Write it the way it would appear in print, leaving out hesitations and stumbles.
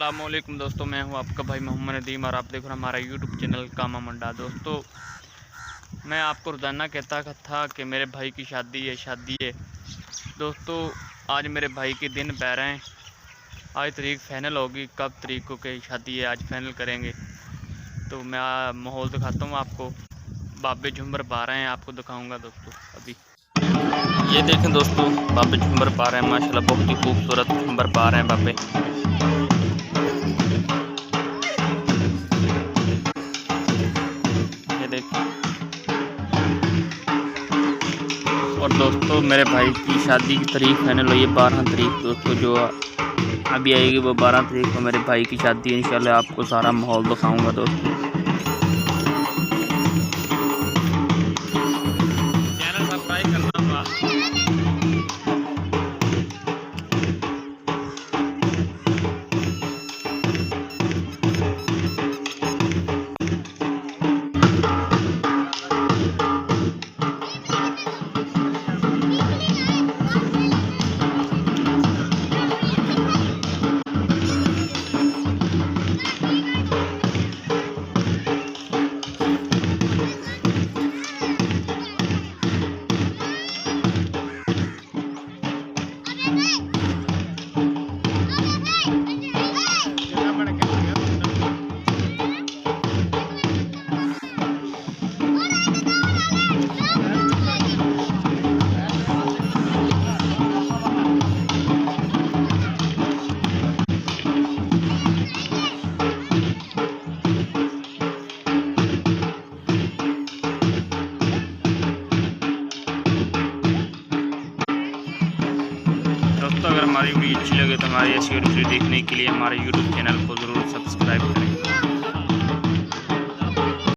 अस्सलामुअलैकुम दोस्तों, मैं हूं आपका भाई मोहम्मद नदीम और आप देख रहे हैं हमारा यूट्यूब चैनल कामा मंडा। दोस्तों, मैं आपको रोज़ाना कहता था कि मेरे भाई की शादी है। दोस्तों, आज मेरे भाई के दिन पै रहे हैं। आज तारीख फाइनल होगी, कब तारीख को की शादी है आज फाइनल करेंगे। तो मैं माहौल दिखाता हूँ आपको। बाबे झुमर पा रहे हैं, आपको दिखाऊँगा दोस्तों। अभी ये देखें दोस्तों, बाबे झुमर पा रहे हैं। माशाल्लाह बहुत ही खूबसूरत झुमर पा रहे हैं बाबे। ये देखिए। और दोस्तों, मेरे भाई की शादी की तारीख फाइनल हुई है 12 तारीख। दोस्तों, जो अभी आएगी वो 12 तारीख को मेरे भाई की शादी है। इंशाल्लाह आपको सारा माहौल दिखाऊंगा दोस्तों। चैनल सब्सक्राइब करना होगा। दोस्तों, अगर हमारी वीडियो अच्छी लगे तो हमारी ऐसी वीडियो देखने के लिए हमारे यूट्यूब चैनल को ज़रूर सब्सक्राइब करें।